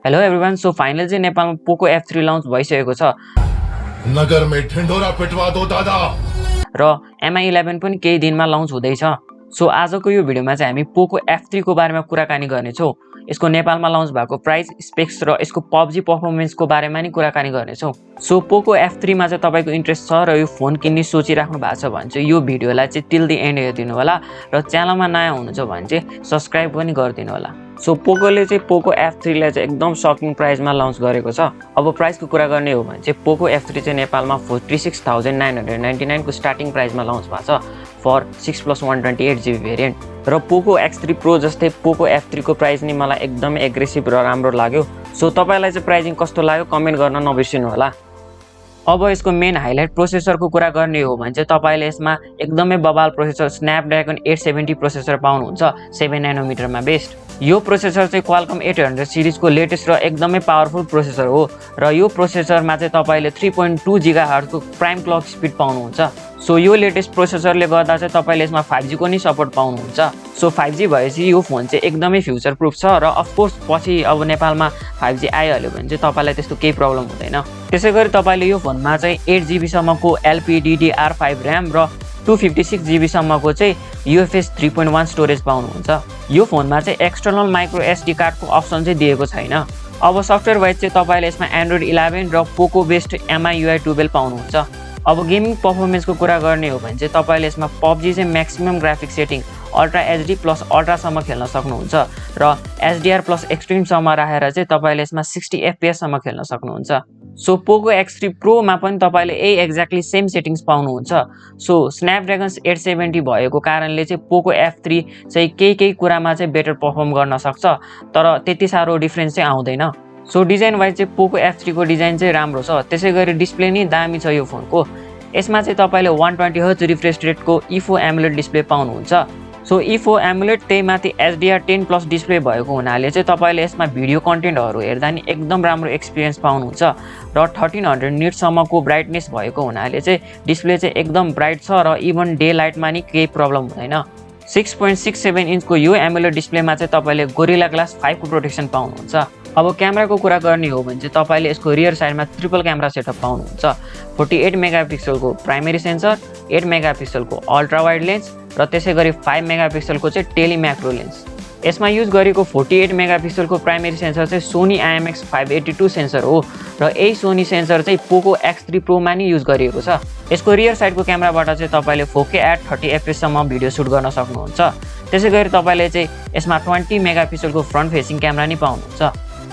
Hello everyone, so final चाहिँ नेपालमा पोको F3 लन्च भइसकेको छ नगरमै ढिण्डोरा पिटवा दो दादा र Mi11 पनि केही दिनमा लन्च हुँदैछ। सो आजको यो भिडियोमा चाहिँ हामी पोको F3 को बारेमा कुराकानी गर्नेछौँ। यसको नेपालमा लन्च भएको प्राइस, स्पेक्स र यसको PUBG पर्फर्मेन्सको बारेमा नि कुराकानी गर्नेछौँ। सो पोको F3 मा चाहिँ तपाईको इन्ट्रेस्ट छ र यो फोन किन्ने सोचिराख्नु भएको छ भने चाहिँ यो भिडियोलाई चाहिँ टिल द एन्ड हेरिदिनु होला र च्यानलमा नयाँ हुनुहुन्छ भने चाहिँ सब्स्क्राइब पनि गरिदिनु होला। सो पोकोले चाहिँ पोको F3 लाई चाहिँ एकदम सकिङ प्राइसमा लन्च गरेको छ। अब प्राइसको कुरा गर्ने हो भने चाहिँ पोको F3 चाहिँ नेपालमा 46,999 को स्टार्टिङ प्राइसमा लन्च भएको छ फर 6+128GB भेरिएन्ट। र पोको X3 प्रो जस्तै पोको F3 को प्राइस नि मलाई एकदमै एग्रेसिभ र राम्रो लाग्यो। सो तपाईलाई चाहिँ प्राइसिङ कस्तो लाग्यो कमेन्ट गर्न नबिर्सिनु होला। अब यसको मेन हाइलाइट प्रोसेसरको कुरा गर्ने हो भने चाहिँ तपाईले यसमा एकदमै बबाल प्रोसेसर स्न्यापड्र्यागन 870 प्रोसेसर पाउनुहुन्छ 7 नैनोमिटरमा बेस्ड। यो प्रोसेसर चाहिँ क्वालकम 800 सिरिजको लेटेस्ट र एकदमै पावरफुल प्रोसेसर हो र यो प्रोसेसरमा चाहिँ तपाईले 3.2 GHz को प्राइम क्लक स्पिड पाउनुहुन्छ। सो यो लेटेस्ट प्रोसेसरले गर्दा चाहिँ तपाईले यसमा 5G को नि सपोर्ट पाउनुहुन्छ। सो 5G भएपछि यो फोन चाहिँ एकदमै फ्युचर प्रुफ छ र अफ कोर्स पछि अब नेपालमा 5G आइहाल्यो भने चाहिँ तपाईलाई त्यस्तो केही प्रब्लम हुँदैन। त्यसैगरी तपाईले यो फोनमा चाहिँ 8GB सम्मको LPDDR5 र्याम र 256GB सम्मको चाहिँ UFS 3.1 स्टोरेज पाउनुहुन्छ। यो फोनमा चाहिँ एक्सटर्नल माइक्रो SD कार्डको अप्सन चाहिँ दिएको छैन। अब सफ्टवेयर वाइज चाहिँ तपाईले यसमा एन्ड्रोइड 11 र पोको बेस्ड MIUI 12 पाउनुहुन्छ। अब गेमिङ पर्फर्मेन्सको कुरा गर्ने हो भने चाहिँ तपाईले यसमा PUBG चाहिँ maximum graphic setting ultra HD plus अल्ट्रासम्म खेल्न सक्नुहुन्छ र HDR प्लस एक्सट्रिम सम्म राखेर चाहिँ तपाईले यसमा 60 FPS सम्म खेल्न सक्नुहुन्छ। सो पोको X3 प्रो मा पनि तपाईले एक्ज्याक्टली सेम सेटिङ्स पाउनुहुन्छ। सो स्न्यापड्र्यागन 870 भएको कारणले चाहिँ पोको F3 चाहिँ केही कुरामा चाहिँ बेटर पर्फर्म गर्न सक्छ, तर त्यति साह्रो डिफरेन्स चाहिँ आउँदैन। सो डिजाइन वाइज चाहिँ पोको F3 को डिजाइन चाहिँ राम्रो छ। त्यसैगरी डिस्प्ले नि दामी छ यो फोनको। यसमा चाहिँ तपाईले 120Hz रिफ्रेश रेटको इफो एमुलेट डिस्प्ले पाउनुहुन्छ। सो इफो एमुलेट त्यही माथि HDR10 प्लस डिस्प्ले भएको हुनाले चाहिँ तपाईले यसमा भिडियो कन्टेन्टहरू हेर्दा नि एकदम राम्रो एक्सपिरियन्स पाउनुहुन्छ र 1300 निट सम्मको ब्राइटनेस भएको हुनाले चाहिँ डिस्प्ले चाहिँ एकदम ब्राइट छ र इभन डे लाइटमा नि केही प्रब्लम हुँदैन। 6.67 इन्चको यो एमुलेट डिस्प्लेमा चाहिँ तपाईले गोरिल्ला ग्लास 5 को प्रोटेक्सन पाउनुहुन्छ। अब क्यामेराको कुरा गर्ने हो भने चाहिँ तपाईले यसको रियर साइडमा ट्रिपल क्यामेरा सेटअप पाउनुहुन्छ। 48 मेगापिक्सलको प्राइमेरी सेन्सर, 8 मेगापिक्सलको अल्ट्रा वाइड लेन्स र त्यसैगरी 5 मेगापिक्सलको चाहिँ टेली म्याक्रो लेन्स। यसमा युज गरेको 48 मेगापिक्सलको प्राइमेरी सेन्सर चाहिँ सोनी IMX582 सेन्सर हो र यही सोनी सेन्सर चाहिँ पोको X3 प्रो मा नि युज गरिएको छ। यसको रियर साइडको क्यामेराबाट चाहिँ तपाईले 4K at 30 fps सम्म भिडियो सुट गर्न सक्नुहुन्छ। त्यसैगरी तपाईले चाहिँ यसमा 20 मेगापिक्सलको फ्रन्ट फेसिङ क्यामेरा नि पाउनुहुन्छ।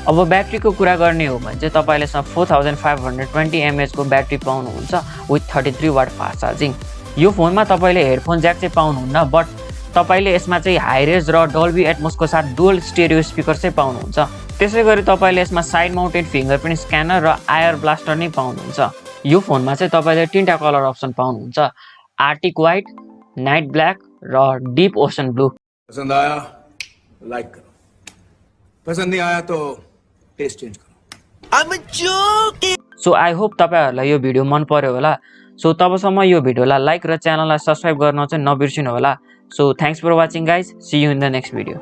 अब ब्याट्रीको कुरा गर्ने हो भने चाहिँ तपाईले यसमा 4520 mAh को ब्याट्री पाउनुहुन्छ विथ 33 वाट फास्ट चार्जिङ। यो फोनमा तपाईले हेडफोन ज्याक चाहिँ पाउनुहुन्न, बट तपाईले यसमा चाहिँ हाई रेज र डल्बी एटमोसको साथ डुअल स्टेरियो स्पिकर चाहिँ पाउनुहुन्छ। त्यसैगरी तपाईले यसमा साइड माउन्टेड फिङ्गरप्रिन्ट स्क्यानर र आयर ब्लास्टर नै पाउनुहुन्छ। यो फोनमा चाहिँ तपाईले तीनटा कलर अप्सन पाउनुहुन्छ, आर्टिक व्हाइट, नाइट ब्ल्याक र डीप ओशन ब्लू। पसंद आया लाइक करो, पसंद नहीं आया तो टेस्ट चेन्ज करो। सो आई होप तपाईहरुलाई यो भिडियो मन पर्यो होला। सो तबसम्म यो भिडियोलाई लाइक र च्यानललाई सब्स्क्राइब गर्न चाहिँ नबिर्सिनु होला। So thanks for watching guys, see you in the next video.